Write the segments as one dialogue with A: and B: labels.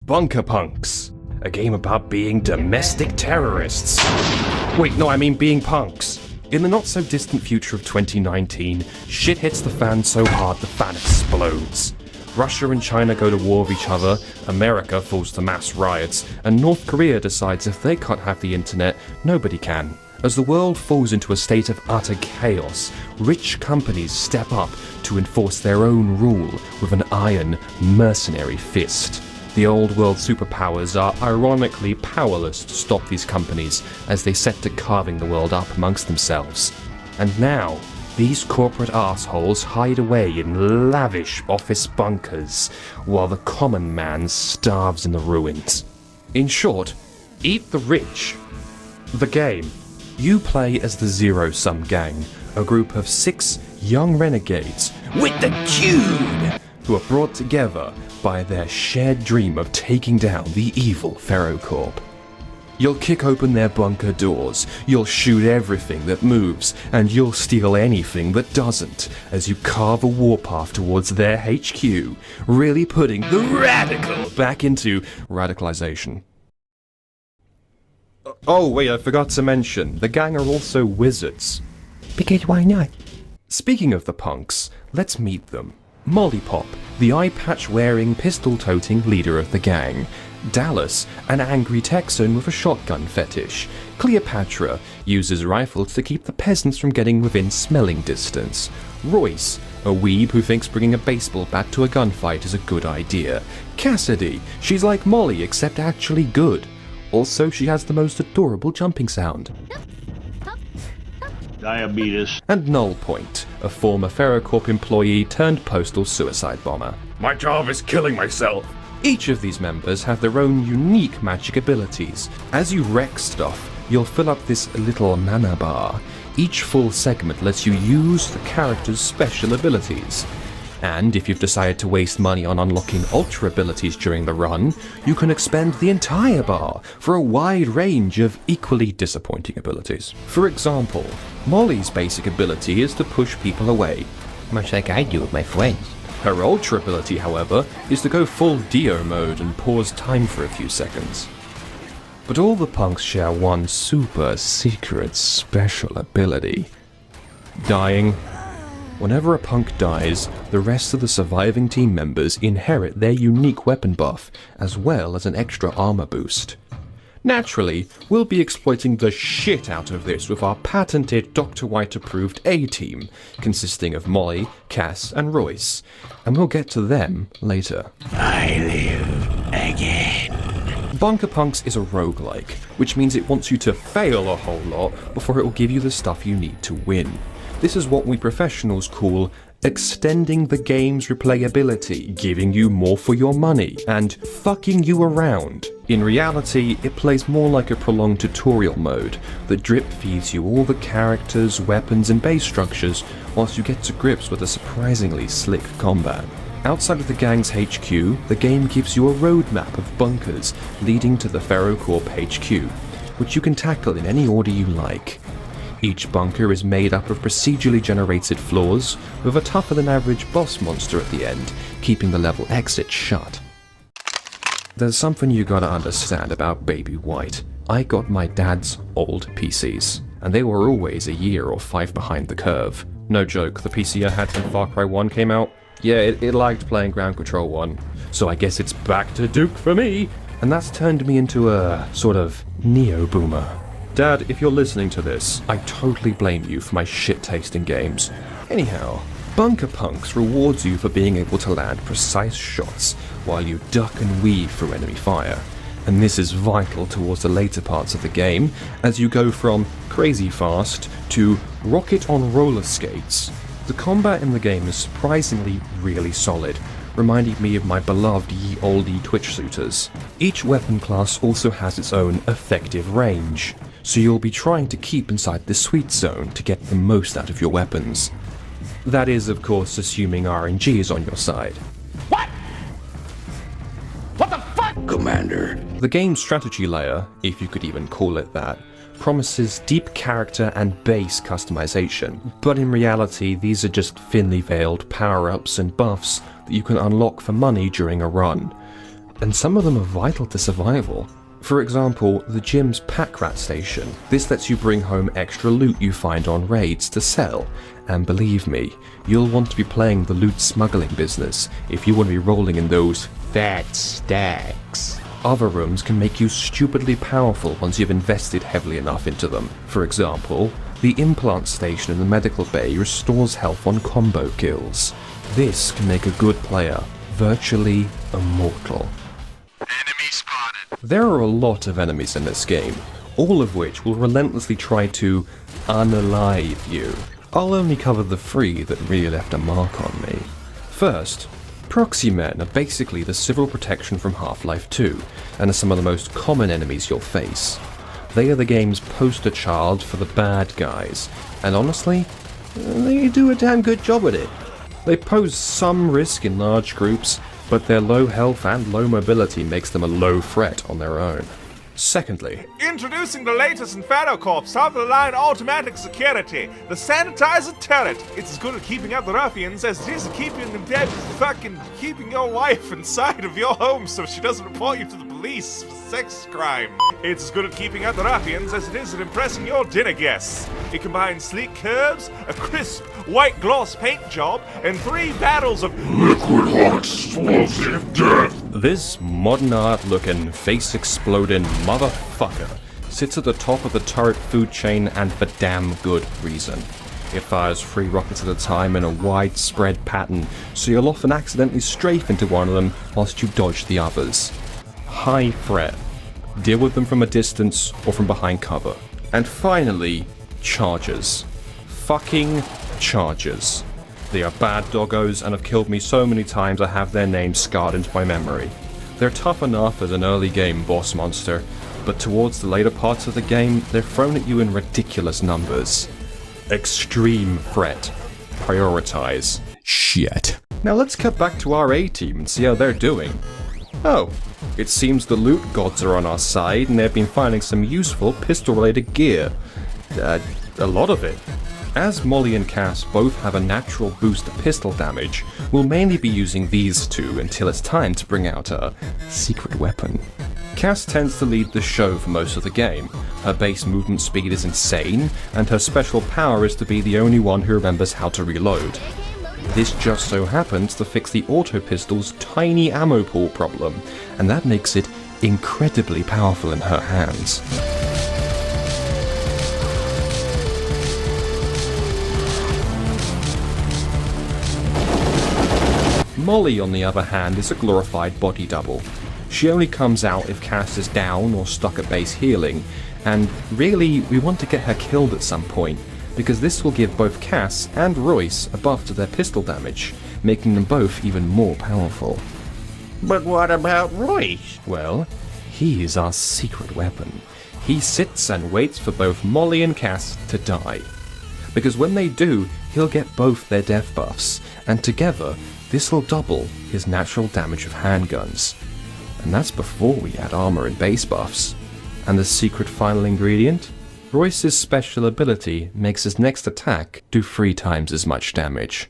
A: Bunker Punks, a game about being domestic terrorists. Wait, no, I mean being punks. In the not-so-distant future of 2019, shit hits the fan so hard the fan explodes. Russia and China go to war with each other, America falls to mass riots, and North Korea decides if they can't have the internet, nobody can. As the world falls into a state of utter chaos, rich companies step up to enforce their own rule with an iron, mercenary fist. The old world superpowers are ironically powerless to stop these companies as they set to carving the world up amongst themselves. And now, these corporate assholes hide away in lavish office bunkers, while the common man starves in the ruins. In short, eat the rich. The game. You play as the Zero Sum Gang, a group of 6 young renegades with the cube, who are brought together by their shared dream of taking down the evil Ferrocorp. You'll kick open their bunker doors, you'll shoot everything that moves, and you'll steal anything that doesn't, as you carve a warpath towards their HQ, really putting the radical back into radicalization. Oh wait, I forgot to mention, the gang are also wizards.
B: Because why not?
A: Speaking of the punks, let's meet them. Mollipop, the eye-patch-wearing, pistol-toting leader of the gang. Dallas, an angry Texan with a shotgun fetish. Cleopatra uses rifles to keep the peasants from getting within smelling distance. Royce, a weeb who thinks bringing a baseball bat to a gunfight is a good idea. Cassidy, she's like Molly except actually good. Also, she has the most adorable jumping sound.
C: Diabetes.
A: And Nullpoint, a former Ferrocorp employee turned postal suicide bomber. My job is killing myself. Each of these members have their own unique magic abilities. As you wreck stuff, you'll fill up this little mana bar. Each full segment lets you use the character's special abilities. And if you've decided to waste money on unlocking ultra abilities during the run, you can expend the entire bar for a wide range of equally disappointing abilities. For example, Molly's basic ability is to push people away.
B: Much like I do with my friends.
A: Her ultra ability, however, is to go full Dio mode and pause time for a few seconds. But all the punks share one super secret special ability. Dying. Whenever a punk dies, the rest of the surviving team members inherit their unique weapon buff, as well as an extra armor boost. Naturally, we'll be exploiting the shit out of this with our patented Dr. White-approved A-team, consisting of Molly, Cass, and Royce, and we'll get to them later.
C: I live again.
A: Bunker Punks is a roguelike, which means it wants you to fail a whole lot before it will give you the stuff you need to win. This is what we professionals call extending the game's replayability, giving you more for your money, and fucking you around. In reality, it plays more like a prolonged tutorial mode that drip feeds you all the characters, weapons, and base structures whilst you get to grips with a surprisingly slick combat. Outside of the gang's HQ, the game gives you a roadmap of bunkers leading to the Ferrocorp HQ, which you can tackle in any order you like. Each bunker is made up of procedurally generated floors, with a tougher than average boss monster at the end, keeping the level exit shut. There's something you gotta understand about Baby White. I got my dad's old PCs, and they were always a year or 5 behind the curve. No joke, the PC I had when Far Cry 1 came out, yeah, it liked playing Ground Control 1, so I guess it's back to Duke for me! And that's turned me into a sort of neo-boomer. Dad, if you're listening to this, I totally blame you for my shit taste in games. Anyhow, Bunker Punks rewards you for being able to land precise shots while you duck and weave through enemy fire. And this is vital towards the later parts of the game, as you go from crazy fast to rocket on roller skates. The combat in the game is surprisingly really solid, reminding me of my beloved ye olde Twitch shooters. Each weapon class also has its own effective range, so you'll be trying to keep inside the sweet zone to get the most out of your weapons. That is, of course, assuming RNG is on your side.
C: What? What the fuck? Commander.
A: The game's strategy layer, if you could even call it that, promises deep character and base customization, but in reality these are just thinly veiled power-ups and buffs that you can unlock for money during a run. and some of them are vital to survival. For example, the gym's pack rat station. This lets you bring home extra loot you find on raids to sell, and believe me, you'll want to be playing the loot smuggling business if you want to be rolling in those fat stacks. Other rooms can make you stupidly powerful once you've invested heavily enough into them. For example, the implant station in the medical bay restores health on combo kills. This can make a good player virtually immortal.
C: Enemy spotted.
A: There are a lot of enemies in this game, all of which will relentlessly try to unalive you. I'll only cover the 3 that really left a mark on me. First, proxy men are basically the civil protection from Half-Life 2, and are some of the most common enemies you'll face. They are the game's poster child for the bad guys, and honestly, they do a damn good job at it. They pose some risk in large groups, but their low health and low mobility makes them a low threat on their own. Secondly,
D: introducing the latest Inferno Corp's top-of-the-line automatic security, the Sanitizer Turret. It's as good at keeping out the ruffians as it is at keeping them dead, fucking keeping your wife inside of your home so she doesn't report you to the police for sex crime. It's as good at keeping out the ruffians as it is at impressing your dinner guests. It combines sleek curves, a crisp white gloss paint job, and 3 barrels of liquid hot explosive death.
A: this modern art looking, face exploding motherfucker sits at the top of the turret food chain, and for damn good reason. It fires 3 rockets at a time in a widespread pattern, so you'll often accidentally strafe into one of them whilst you dodge the others. High threat. Deal with them from a distance or from behind cover. And finally, chargers. Fucking chargers. They are bad doggos and have killed me so many times I have their names scarred into my memory. They're tough enough as an early game boss monster, but towards the later parts of the game, they're thrown at you in ridiculous numbers. Extreme threat. Prioritize. Shit. Now let's cut back to our A-team and see how they're doing. Oh, it seems the loot gods are on our side and they've been finding some useful pistol-related gear. A lot of it. As Molly and Cass both have a natural boost to pistol damage, we'll mainly be using these 2 until it's time to bring out a secret weapon. Cass tends to lead the show for most of the game. Her base movement speed is insane, and her special power is to be the only one who remembers how to reload. This just so happens to fix the auto pistol's tiny ammo pool problem, and that makes it incredibly powerful in her hands. Molly, on the other hand, is a glorified body double. She only comes out if Cass is down or stuck at base healing, and really, we want to get her killed at some point, because this will give both Cass and Royce a buff to their pistol damage, making them both even more powerful.
C: But what about Royce?
A: Well, he is our secret weapon. He sits and waits for both Molly and Cass to die. Because when they do, he'll get both their death buffs, and together, this will double his natural damage of handguns. And that's before we add armor and base buffs. And the secret final ingredient? Royce's special ability makes his next attack do 3 times as much damage.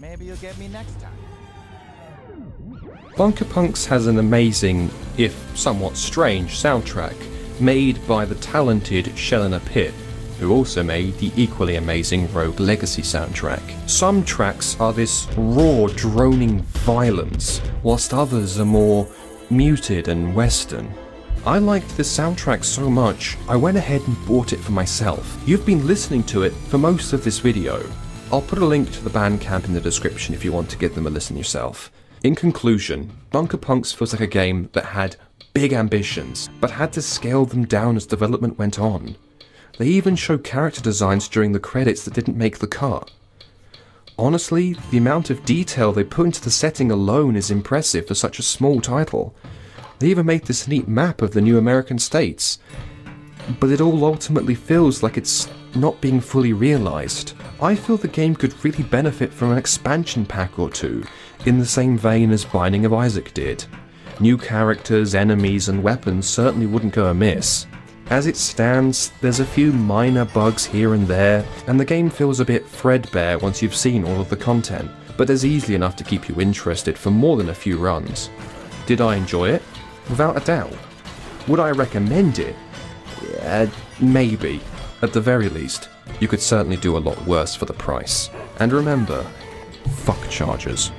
E: Maybe you'll get me next time.
A: Bunker Punks has an amazing, if somewhat strange, soundtrack made by the talented Shelena Pitt, who also made the equally amazing Rogue Legacy soundtrack. Some tracks are this raw, droning violence, whilst others are more muted and western. I liked this soundtrack so much, I went ahead and bought it for myself. You've been listening to it for most of this video. I'll put a link to the Bandcamp in the description if you want to give them a listen yourself. In conclusion, Bunker Punks feels like a game that had big ambitions, but had to scale them down as development went on. They even show character designs during the credits that didn't make the cut. Honestly, the amount of detail they put into the setting alone is impressive for such a small title. They even made this neat map of the new American states. But it all ultimately feels like it's not being fully realised. I feel the game could really benefit from an expansion pack or two, in the same vein as Binding of Isaac did. New characters, enemies and weapons certainly wouldn't go amiss. As it stands, there's a few minor bugs here and there, and the game feels a bit threadbare once you've seen all of the content, but there's easily enough to keep you interested for more than a few runs. Did I enjoy it? Without a doubt. Would I recommend it? Maybe. At the very least, you could certainly do a lot worse for the price. And remember, fuck chargers.